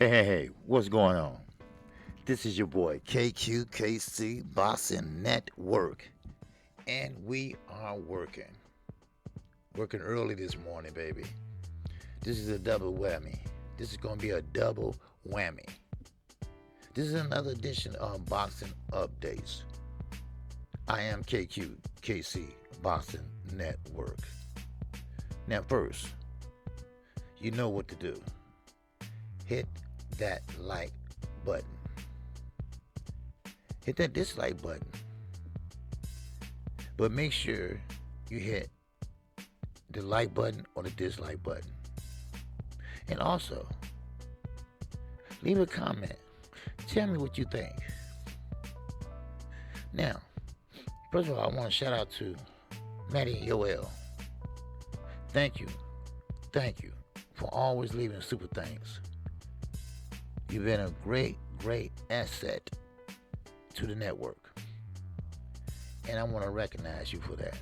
Hey, what's going on? This is your boy KQKC Boxing Network, and we are working early this morning, baby. This is a double whammy. This is going to be a double whammy. This is another edition of Boxing Updates. I am KQKC Boxing Network. Now, first, you know what to do. Hit that like button. Hit that dislike button. But make sure you hit the like button or the dislike button. And also, leave a comment. Tell me what you think. Now, first of all, I want to shout out to Maddie and Yoel. Thank you for always leaving super thanks. You've been a great asset to the network. And I want to recognize you for that.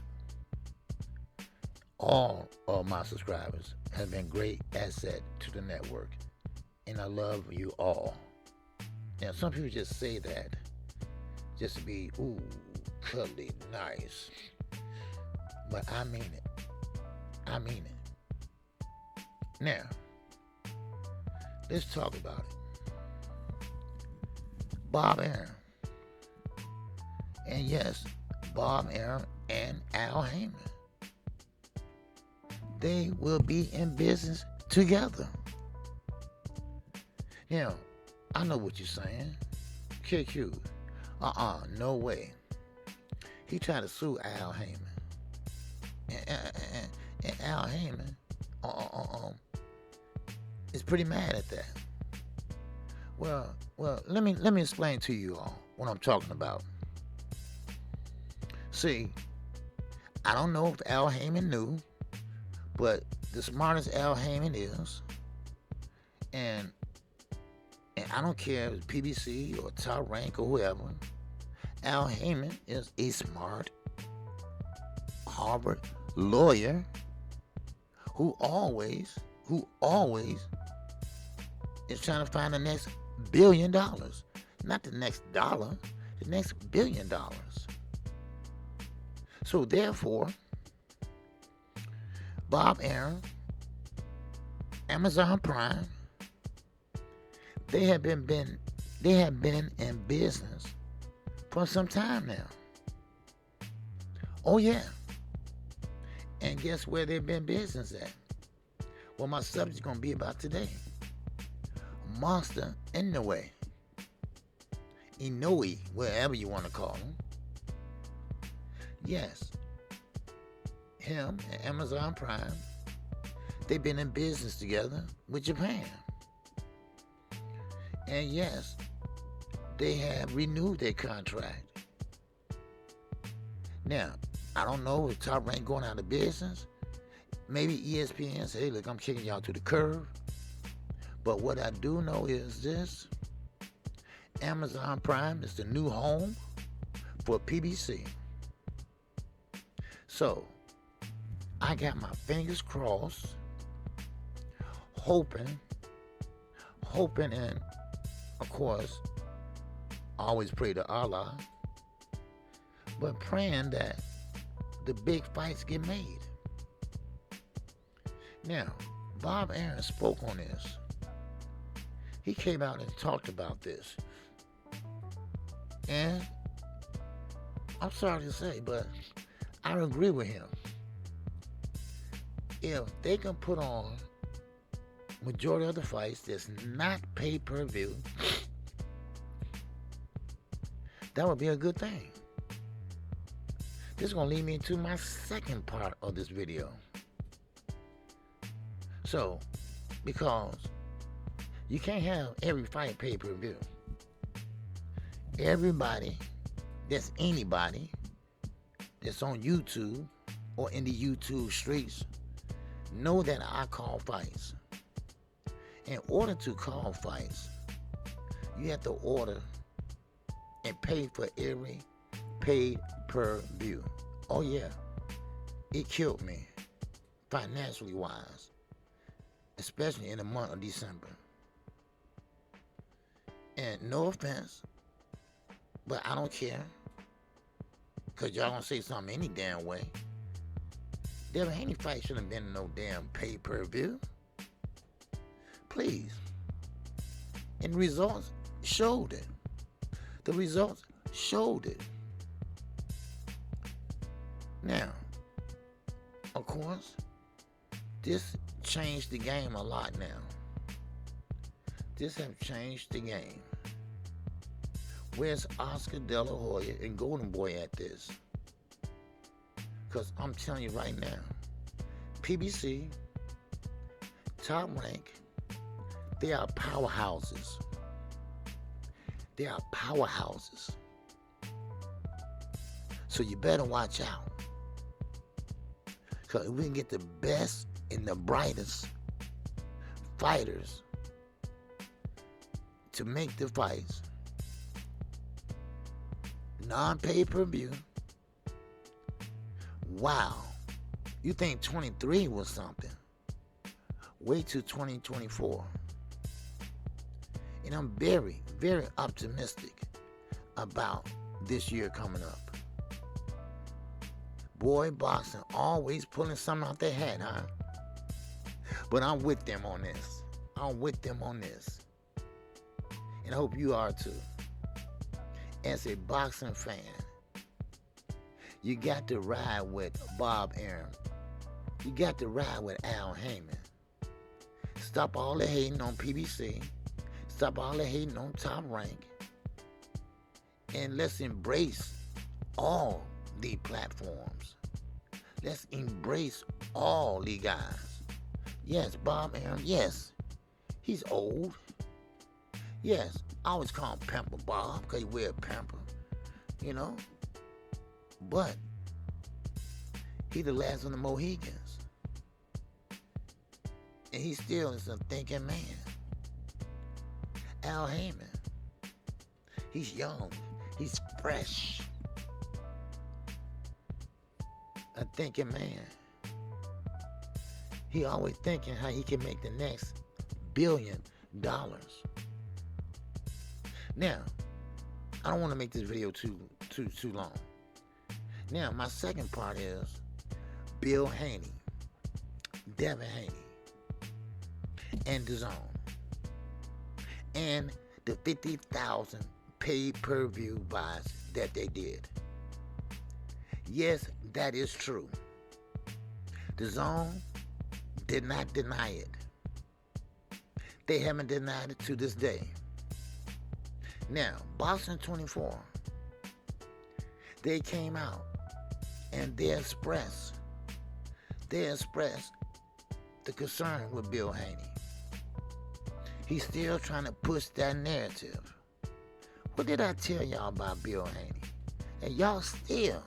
All of my subscribers have been great asset to the network. And I love you all. Now, some people just say that just to be, cuddly, nice. But I mean it. Now, let's talk about it. Bob Arum. And yes, Bob Arum and Al Heyman. They will be in business together. Now, I know what you're saying. KQ. No way. He tried to sue Al Heyman. And Al Heyman is pretty mad at that. Well, let me explain to you all what I'm talking about. See, I don't know if Al Heyman knew, but the smartest Al Heyman is, and I don't care if it's PBC or Top Rank or whoever, Al Heyman is a smart Harvard lawyer who always is trying to find the next $1 billion. Not the next dollar, the next $1 billion. So therefore, Bob Arum, Amazon Prime, they have been in business for some time now. Oh yeah. And guess where they've been business at? Well, my subject's gonna be about today. Monster Inoue, wherever you want to call him. Yes, him and Amazon Prime, they've been in business together with Japan. And yes, they have renewed their contract. Now, I don't know if Top Rank going out of business. Maybe ESPN say, hey, look, I'm kicking y'all to the curb. But what I do know is this. Amazon Prime is the new home for PBC. So, I got my fingers crossed, hoping, and of course, I always pray to Allah, but praying that the big fights get made. Now, Bob Arum spoke on this. He came out and talked about this. And I'm sorry to say, but I agree with him. If they can put on majority of the fights that's not pay-per-view, that would be a good thing. This is going to lead me into my second part of this video. So, because you can't have every fight pay-per-view. Everybody, that's anybody, that's on YouTube or in the YouTube streets, know that I call fights. In order to call fights, you have to order and pay for every pay-per-view. Oh yeah, it killed me, financially wise, especially in the month of December. And no offense, but I don't care. Because y'all gonna say something any damn way. Devin Haney fight shouldn't have been no damn pay-per-view. Please. And results showed it. The results showed it. Now, of course, this changed the game a lot now. This have changed the game. Where's Oscar De La Hoya and Golden Boy at this? Because I'm telling you right now, PBC, Top Rank, they are powerhouses. They are powerhouses. So you better watch out. Because if we can get the best and the brightest fighters to make the fights, non-pay-per-view, wow. You think 23 was something. Wait till 2024. And I'm very, very optimistic about this year coming up. Boy, boxing always pulling something out their hat, huh? But I'm with them on this. I'm with them on this. And I hope you are too. As a boxing fan, you got to ride with Bob Arum. You got to ride with Al Heyman. Stop all the hating on PBC. Stop all the hating on Top Rank. And let's embrace all the platforms. Let's embrace all the guys. Yes, Bob Arum, yes, he's old. Yes, I always call him Pamper Bob because he wears pamper, you know. But he the last of the Mohegans. And he still is a thinking man. Al Heyman, he's young, he's fresh. A thinking man. He always thinking how he can make the next $1 billion. Now, I don't want to make this video too long. Now, my second part is Bill Haney, Devin Haney, and DUPONT, and the 50,000 pay-per-view buys that they did. Yes, that is true. DUPONT did not deny it. They haven't denied it to this day. Now, Boxing 24, they came out and they expressed the concern with Bill Haney. He's still trying to push that narrative. What did I tell y'all about Bill Haney? And y'all still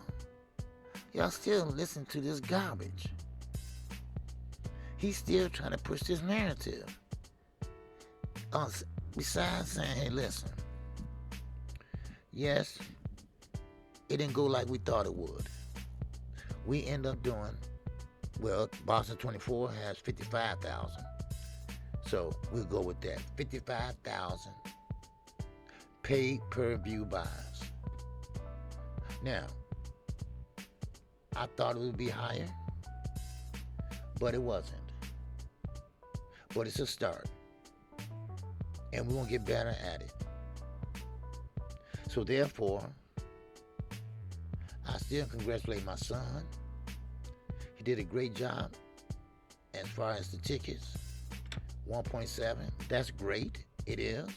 listen to this garbage. He's still trying to push this narrative. Besides saying, hey, listen, yes, it didn't go like we thought it would. We end up doing, well, Boxing 24 has 55,000. So we'll go with that. 55,000 pay-per-view buys. Now, I thought it would be higher, but it wasn't. But it's a start. And we're going to get better at it. So therefore, I still congratulate my son. He did a great job as far as the tickets. 1.7. That's great. It is.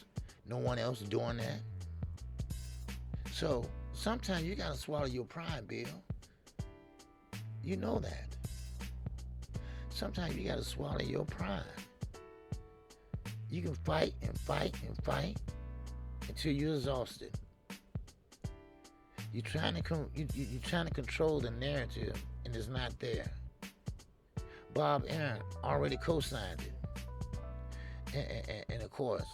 No one else is doing that. So sometimes you got to swallow your pride, Bill. You know that. Sometimes you got to swallow your pride. You can fight and fight and fight until you're exhausted. You're trying to control the narrative, and it's not there. Bob Arum already co-signed it, and of course,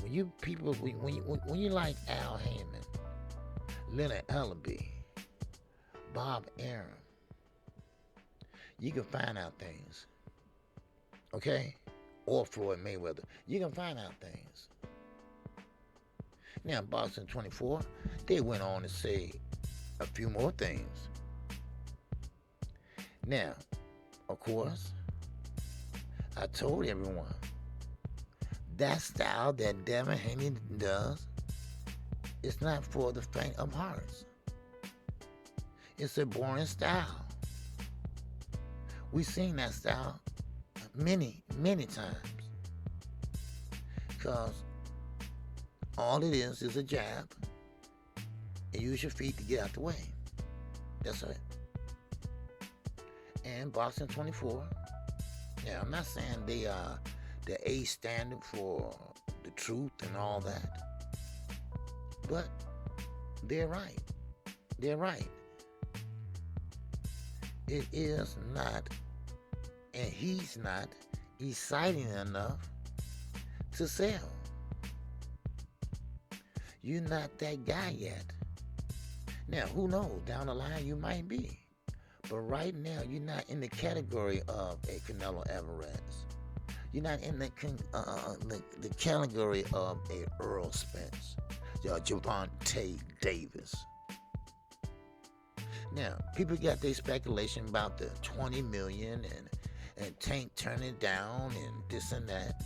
when you like Al Heyman, Leonard Ellaby, Bob Arum, you can find out things. Okay? Or Floyd Mayweather. You can find out things. Now, Boxing 24, they went on to say a few more things. Now, of course, I told everyone that style that Devin Haney does is not for the faint of hearts. It's a boring style. We've seen that style many, many times. Because all it is a jab and use your feet to get out the way. That's it. And Boxing 24, yeah, I'm not saying they are the A standard for the truth and all that, but they're right. They're right. It is not, and he's not exciting enough to sell. You're not that guy yet. Now, who knows? Down the line, you might be. But right now, you're not in the category of a Canelo Alvarez. You're not in the category of a Earl Spence, Gervonta Davis. Now, people got their speculation about the 20 million and Tank turning down and this and that,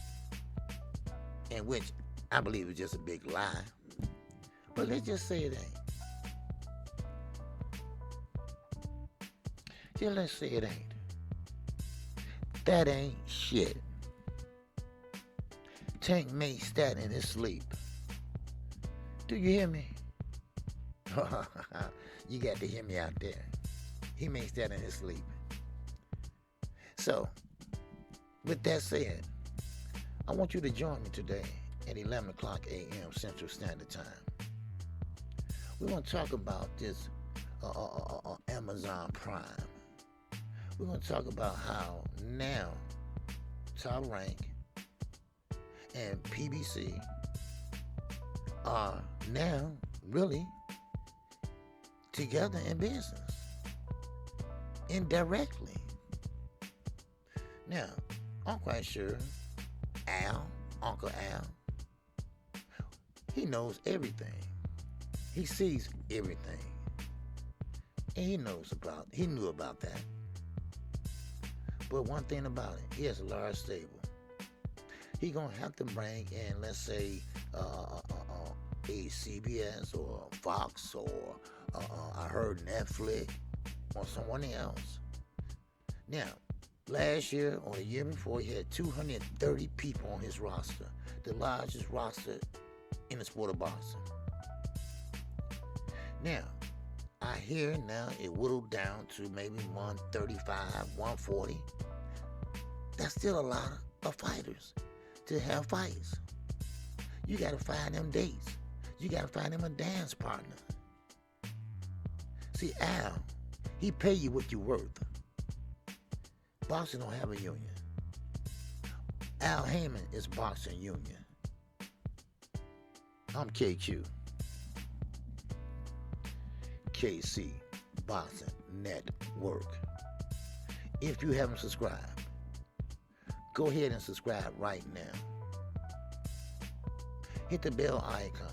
and which I believe is just a big lie. But let's just say it ain't. Just let's say it ain't. That ain't shit. Tank makes that in his sleep. Do you hear me? You got to hear me out there. He makes that in his sleep. So, with that said, I want you to join me today at 11 o'clock a.m. Central Standard Time. We're going to talk about this Amazon Prime. We're going to talk about how now Top Rank and PBC are now really together in business indirectly. Now, I'm quite sure Uncle Al, he knows everything. He sees everything. And he knew about that. But one thing about it, he has a large stable. He gonna have to bring in, let's say, a CBS or Fox or I heard Netflix or someone else. Now, last year or the year before, he had 230 people on his roster, the largest roster in the sport of boxing. Now, I hear now it whittled down to maybe 135, 140. That's still a lot of fighters to have fights. You got to find them dates. You got to find him a dance partner. See, Al, he pay you what you're worth. Boxing don't have a union. Al Heyman is boxing union. I'm KQ. KC Boxing Network. If you haven't subscribed, go ahead and subscribe right now. Hit the bell icon.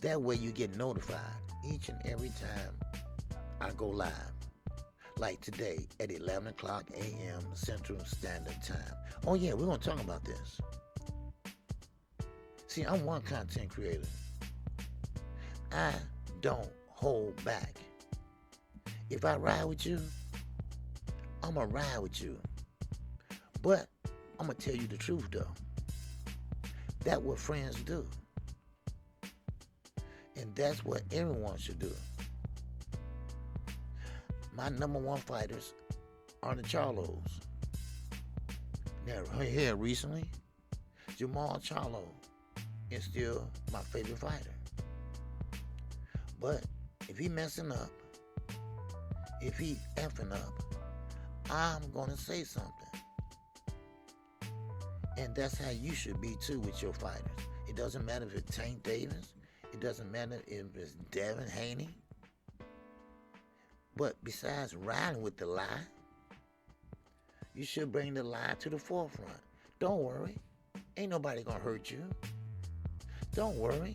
That way you get notified each and every time I go live. Like today at 11 o'clock a.m. Central Standard Time. Oh yeah, we're going to talk about this. See, I'm one content creator. I don't hold back. If I ride with you, I'm going to ride with you. But I'm going to tell you the truth though. That's what friends do. And that's what everyone should do. My number one fighters are the Charlos. Now, here recently, Jamal Charlo is still my favorite fighter. But if he messing up, if he effing up, I'm gonna say something. And that's how you should be too with your fighters. It doesn't matter if it's Tank Davis. It doesn't matter if it's Devin Haney. But besides riding with the lie, you should bring the lie to the forefront. Don't worry. Ain't nobody gonna hurt you. Don't worry.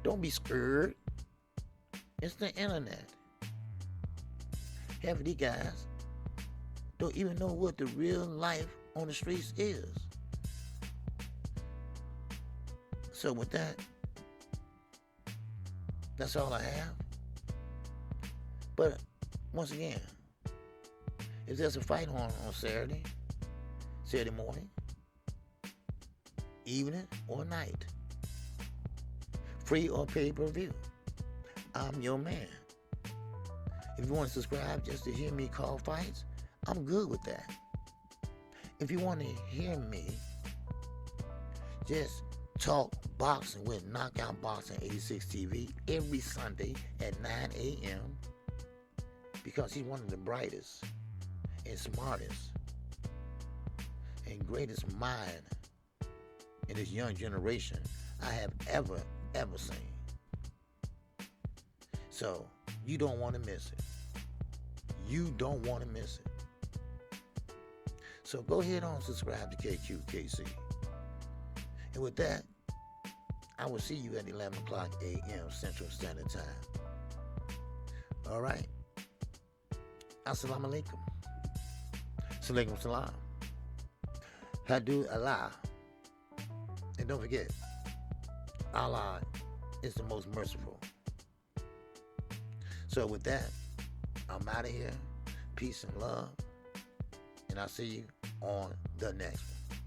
Don't be scared. It's the internet. Half of these guys don't even know what the real life on the streets is. So with that, that's all I have. But once again, if there's a fight on Saturday morning, evening, or night, free or pay-per-view, I'm your man. If you want to subscribe just to hear me call fights, I'm good with that. If you want to hear me just talk boxing with Knockout Boxing 86 TV every Sunday at 9 a.m. because he's one of the brightest and smartest and greatest mind in this young generation I have ever seen. So you don't want to miss it. You don't want to miss it. So go ahead on, subscribe to KQKC. And with that, I will see you at 11 o'clock a.m. Central Standard Time. All right? Assalamu alaikum. Salaikum salam. Hadu Allah. And don't forget, Allah is the most merciful. So with that, I'm out of here. Peace and love. And I'll see you on the next one.